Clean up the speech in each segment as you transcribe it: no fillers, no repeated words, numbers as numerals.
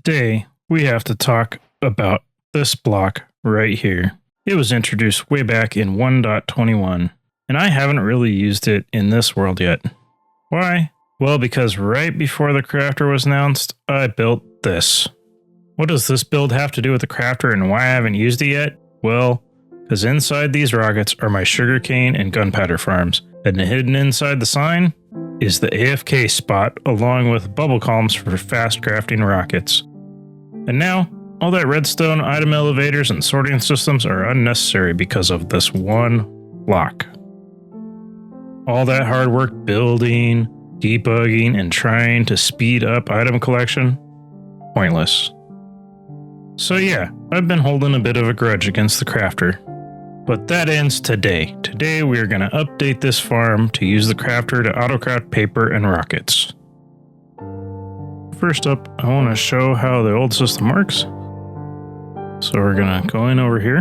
today we have to talk about this block right here. It was introduced way back in 1.21, and I haven't really used it in this world yet. Why? Well, because right before the crafter was announced, I built this. What does this build have to do with the crafter and why I haven't used it yet? Well, because inside these rockets are my sugarcane and gunpowder farms, and hidden inside the sign is the AFK spot along with bubble columns for fast crafting rockets. And now, all that redstone, item elevators, and sorting systems are unnecessary because of this one block. All that hard work building, debugging, and trying to speed up item collection? Pointless. So yeah, I've been holding a bit of a grudge against the crafter. But that ends today. Today we are going to update this farm to use the crafter to autocraft paper and rockets. First up, I want to show how the old system works. So we're going to go in over here.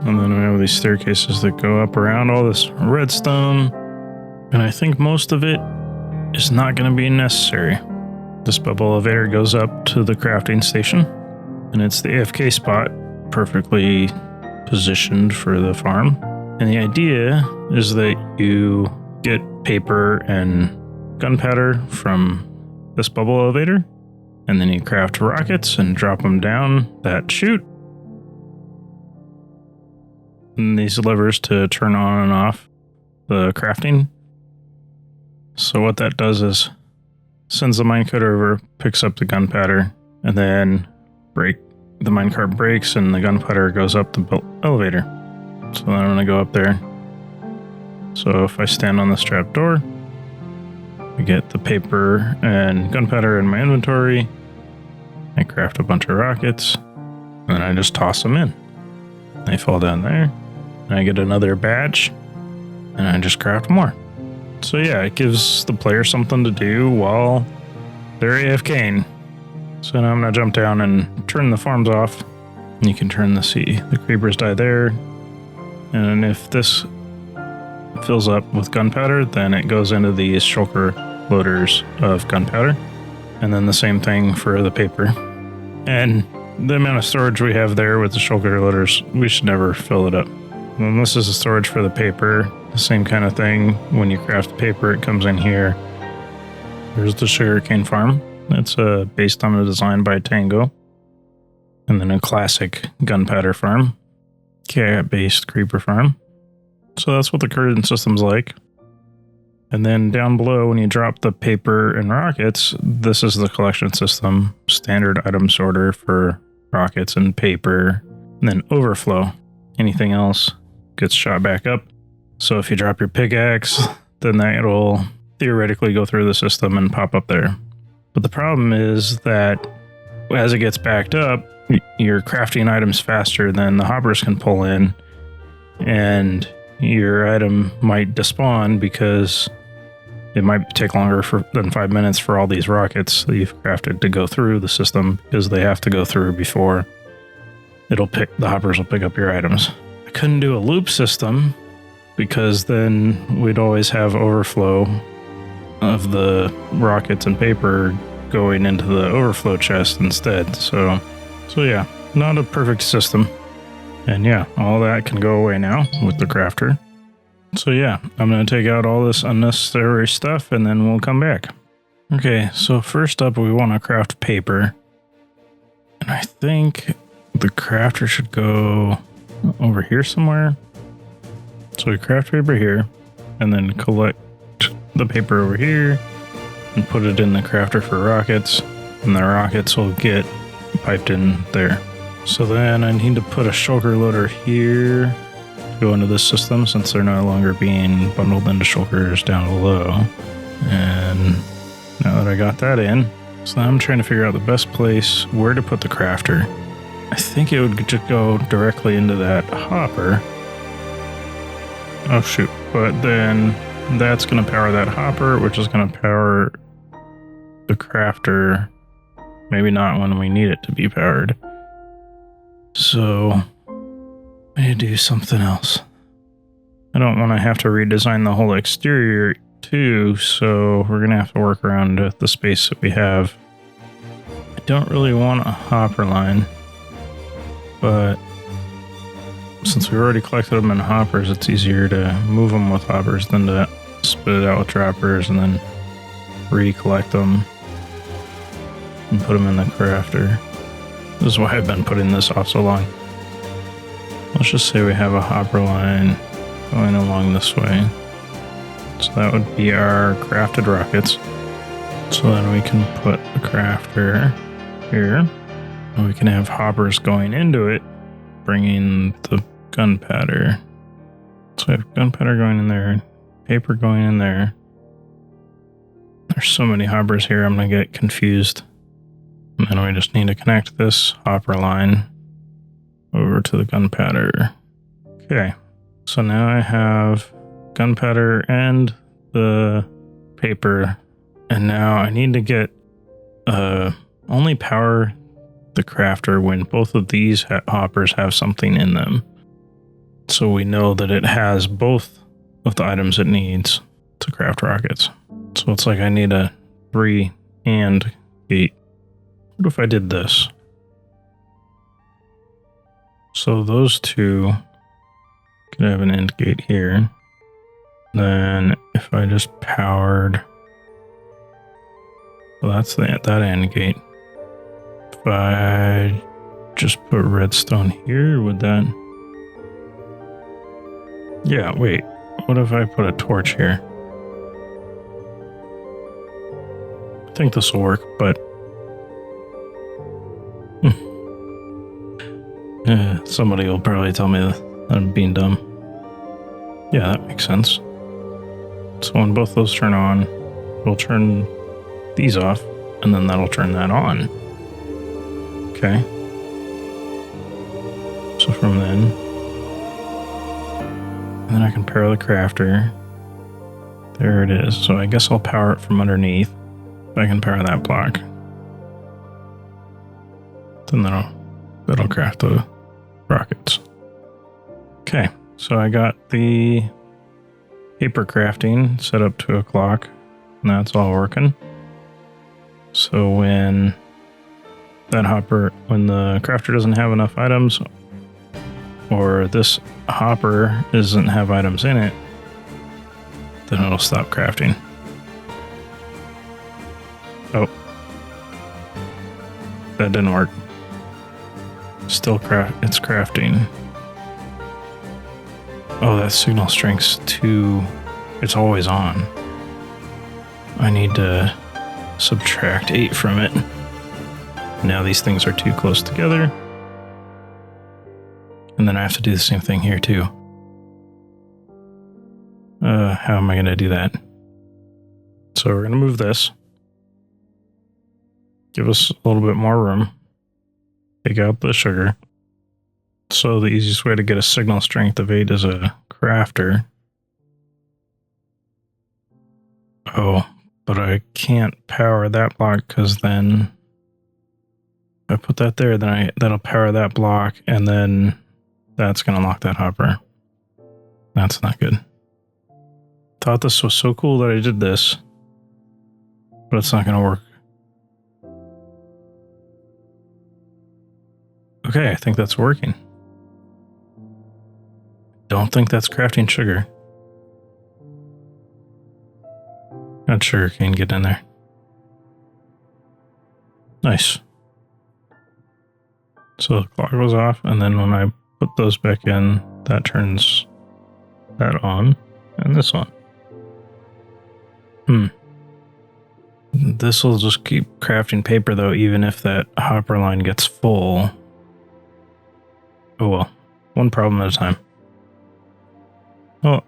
And then we have these staircases that go up around all this redstone. And I think most of it is not going to be necessary. This bubble elevator goes up to the crafting station. And it's the AFK spot, perfectly positioned for the farm. And the idea is that you get paper and gunpowder from this bubble elevator, and then you craft rockets and drop them down that chute. And these levers to turn on and off the crafting. So what that does is sends the minecart over, picks up the gunpowder, and then the minecart breaks and the gunpowder goes up the elevator. So then I'm going to go up there. So if I stand on this trap door, I get the paper and gunpowder in my inventory. I craft a bunch of rockets, and then I just toss them in. They fall down there, and I get another batch, and I just craft more. So yeah, it gives the player something to do while they're AFKing. So now I'm going to jump down and turn the farms off. And you can turn the creepers die there. And if this fills up with gunpowder, then it goes into these shulker loaders of gunpowder. And then the same thing for the paper. And the amount of storage we have there with the shulker loaders, we should never fill it up. And this is the storage for the paper. The same kind of thing. When you craft the paper, it comes in here. There's the sugarcane farm. It's based on a design by Tango. And then a classic gunpowder farm. Cat-based creeper farm. So that's what the current system's like. And then down below, when you drop the paper and rockets, this is the collection system. Standard item sorter for rockets and paper. And then overflow. Anything else gets shot back up. So if you drop your pickaxe, then that will theoretically go through the system and pop up there. But the problem is that as it gets backed up, you're crafting items faster than the hoppers can pull in, and your item might despawn because it might take longer than 5 minutes for all these rockets that you've crafted to go through the system, because they have to go through before the hoppers will pick up your items. I couldn't do a loop system because then we'd always have overflow of the rockets and paper going into the overflow chest instead. So yeah, not a perfect system. And yeah, all that can go away now with the crafter. So yeah, I'm going to take out all this unnecessary stuff and then we'll come back. Okay, so first up we want to craft paper. And I think the crafter should go over here somewhere. So we craft paper here and then collect the paper over here and put it in the crafter for rockets, and the rockets will get piped in there. So then I need to put a shulker loader here to go into this system since they're no longer being bundled into shulkers down below. And now that I got that in, so now I'm trying to figure out the best place where to put the crafter. I think it would just go directly into that hopper. Oh shoot, but then that's going to power that hopper, which is going to power the crafter. Maybe not when we need it to be powered. So I need to do something else. I don't want to have to redesign the whole exterior too, so we're going to have to work around the space that we have don't really want a hopper line, but since we've already collected them in hoppers, it's easier to move them with hoppers than to spit it out with droppers and then recollect them and put them in the crafter. This is why I've been putting this off so long. Let's just say we have a hopper line going along this way. So that would be our crafted rockets. So then we can put a crafter here. And we can have hoppers going into it, bringing the gunpowder. So we have gunpowder going in there, paper going in there. There's so many hoppers here, I'm going to get confused. And then we just need to connect this hopper line over to the gunpowder. Okay, so now I have gunpowder and the paper. And now I need to get only power the crafter when both of these hoppers have something in them. So we know that it has both of the items it needs to craft rockets. So it's like I need a 3 AND gate. What if I did this? So those two could have an AND gate here. Then if I just powered, well, that's that AND gate. If I just put redstone here, would that? Yeah, wait. What if I put a torch here? I think this will work, but somebody will probably tell me that I'm being dumb. Yeah, that makes sense. So when both those turn on, we'll turn these off, and then that'll turn that on. Okay. So from then I can power the crafter. There it is. So I guess I'll power it from underneath. If I can power that block, then that'll craft the rockets. Okay, so I got the paper crafting set up to o'clock, and that's all working. So when the crafter doesn't have enough items, or this hopper doesn't have items in it, then it'll stop crafting. Oh, that didn't work. Still it's crafting. Oh, that signal strength's 2. It's always on. I need to subtract 8 from it. Now these things are too close together. And then I have to do the same thing here too. How am I going to do that? So we're going to move this. Give us a little bit more room. Take out the sugar. So the easiest way to get a signal strength of 8 is a crafter. Oh, but I can't power that block because then if I put that there, then that'll power that block, and then that's going to lock that hopper. That's not good. Thought this was so cool that I did this, but it's not going to work. Okay, I think that's working. Don't think that's crafting sugar. Not sugar cane, get in there. Nice. So the clock goes off, and then when I put those back in, that turns that on, and this one. This will just keep crafting paper though, even if that hopper line gets full. Oh well, one problem at a time. Well,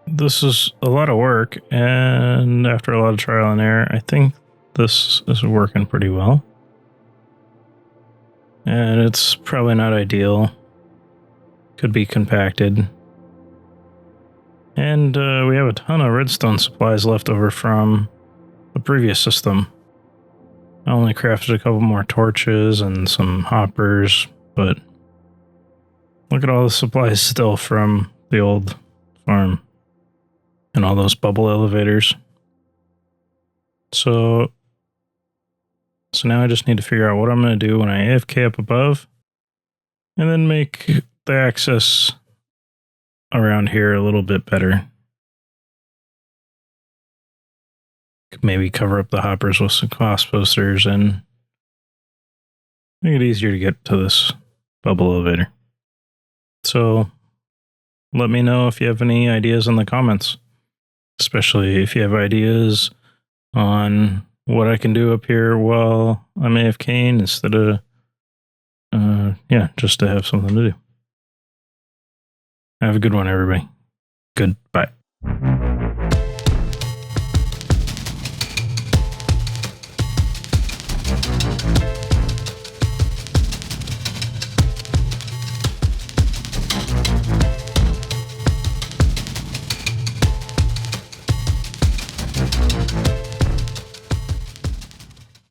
this is a lot of work, and after a lot of trial and error, I think this is working pretty well. And it's probably not ideal. Could be compacted. And we have a ton of redstone supplies left over from the previous system. I only crafted a couple more torches and some hoppers, but look at all the supplies still from the old farm. And all those bubble elevators. So So now I just need to figure out what I'm going to do when I AFK up above, and then make the access around here a little bit better. Maybe cover up the hoppers with some cost posters and make it easier to get to this bubble elevator. So let me know if you have any ideas in the comments, especially if you have ideas on what I can do up here while I'm AFKing instead of, just to have something to do. Have a good one, everybody. Goodbye.